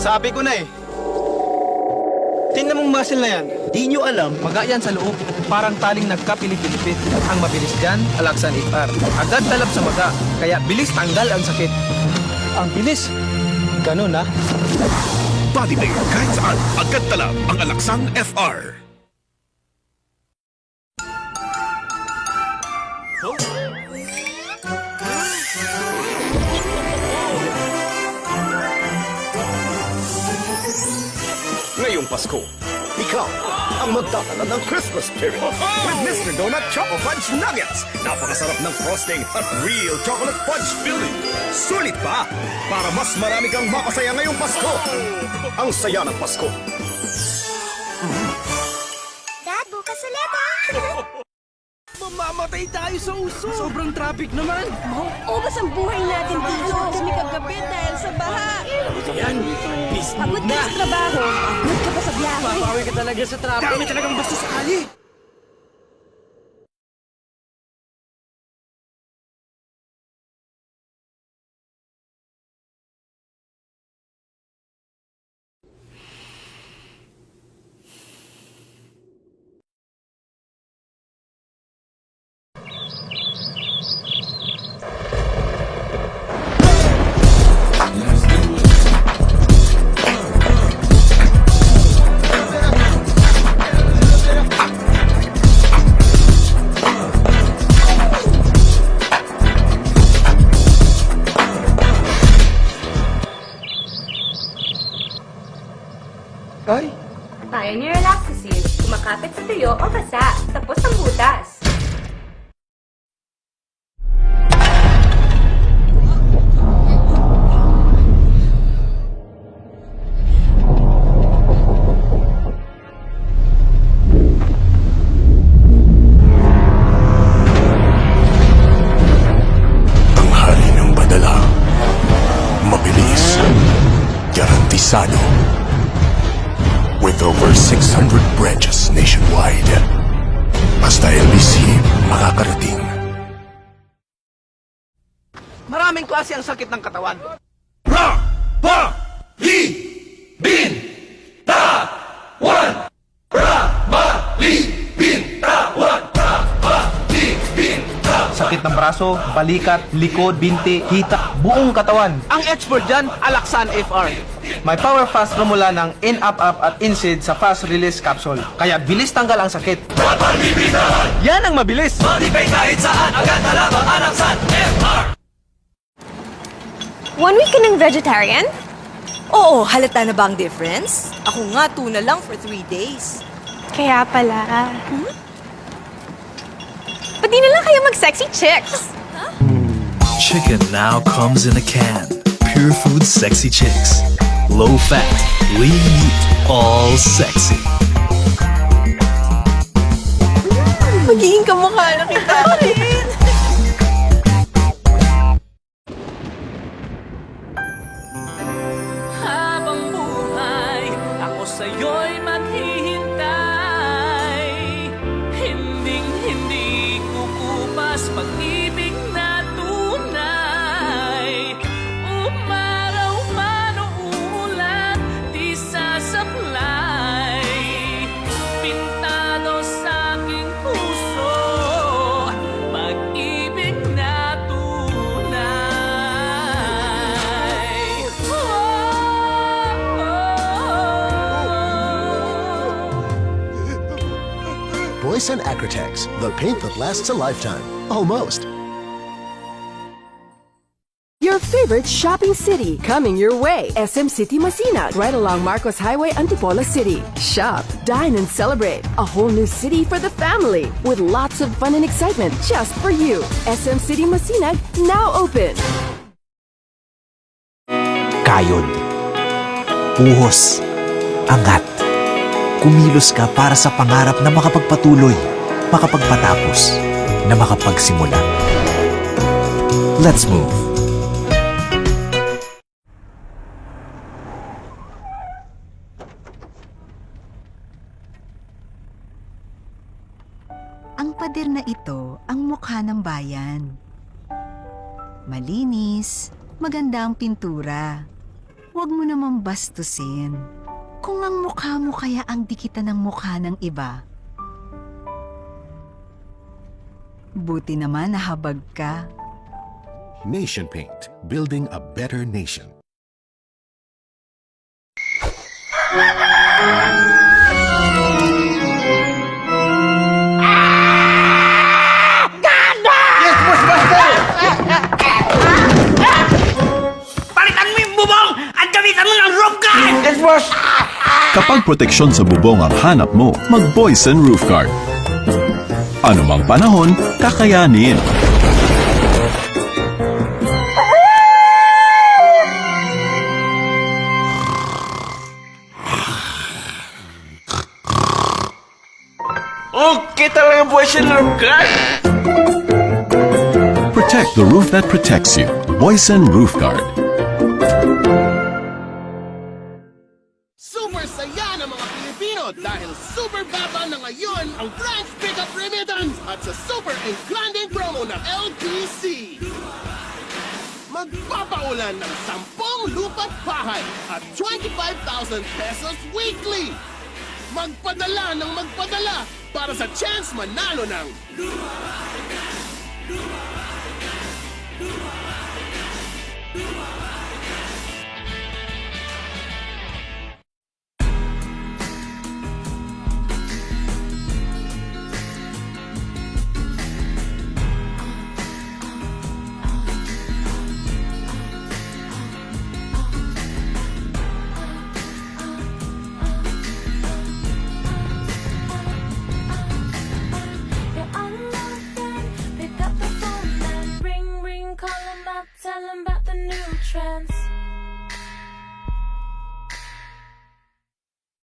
Sabi ko na eh. Tingnan mong muscle na yan. Di nyo alam, Maga yan sa loob, parang taling nagkapilipilipit. Ang mabilis dyan, Alaxan FR. Agad talab sa maga, kaya bilis tanggal ang sakit. Ang bilis. Ganun ha. Body Bay, kahit saan, agad talab ang Alaxan FR. Ngayong Pasko, ikaw ang magdadala ng Christmas spirit with Mr. Donut Choco Fudge Nuggets. Napakasarap ng frosting at real chocolate fudge filling. Sulit pa para mas marami kang makasaya ngayong Pasko. Ang saya ng Pasko. Dad, bukas ulit ha! Mamamatay tayo sa uso! Sobrang traffic naman! Ubas ang buhay natin dito. Kami kagabi dahil sa baha. Yan! Pagod ka sa trabaho, pagod ka pa sa biyahe. Papawi ka talaga sa traffic! Dami talagang bastos sa kali! Ay! Pioneer Laxative, kumakapit sa tuyo o basa, tapos ang butas. Ang hari ng badala. Mabilis. Garantisado. With over 600 branches nationwide. Basta LBC makakarating. Maraming klase ang sakit ng katawan. Sakit ng braso, balikat, likod, binti, hita, buong katawan. Ang expert dyan, Alaxan FR. May power fast formula ng in-up-up at in-seed sa fast release capsule. Kaya bilis tanggal ang sakit. Yan ang mabilis! One week ka ng vegetarian? Oo, halata na ba ang difference? Ako nga, tuna lang for 3 days. Kaya pala. Ba't di na lang kayo mag-sexy chicks? Chicken now comes in a can. Pure Food Sexy Chicks. Low fat, lean meat, all sexy. Magiging kamukha na kita rin. Habang buhay, ako sa'yo'y maghihintay. Hinding-hindi kukupas pag-ibig na tunay. Umaraw man o umulan, di sasaklay. Pintado sa aking puso, pag-ibig na tunay. Boyce and Acrotex, the paint that lasts a lifetime. Almost. Your favorite shopping city coming your way. SM City Masinag, right along Marcos Highway, Antipolo City. Shop, dine, and celebrate. A whole new city for the family with lots of fun and excitement just for you. SM City Masinag, now open. kayod. Puhos. Angat. Kumilos ka para sa pangarap na makapagpatuloy, makapagpatapos, na makapagsimula. Let's move. Ang pader na ito ang mukha ng bayan. Malinis, maganda ang pintura. Huwag mo namang bastusin. Kung ang mukha mo kaya ang dikitan ng mukha ng iba. Buti naman nahabag ka. Nation Paint, building a better nation. Palitan mo yung bubong at gamitan mo ng roof guard! Yes, boss! Kapag proteksyon sa bubong ang hanap mo, mag-Boysen Roof Guard. Anumang panahon, kakayanin. Okay talaga Boysen Roof Guard! Protect the roof that protects you. Boysen Roof Guard. Super saya ng mga Pilipino dahil super baba na ngayon ang branch pickup remittance at sa super engranding promo ng LTC. Magpapaulan ng 10 lupa't bahay at 25,000 pesos weekly. Magpadala ng magpadala para sa chance manalo ng Pick up the phone and ring, ring, call 'em up, tell 'em about the new trends.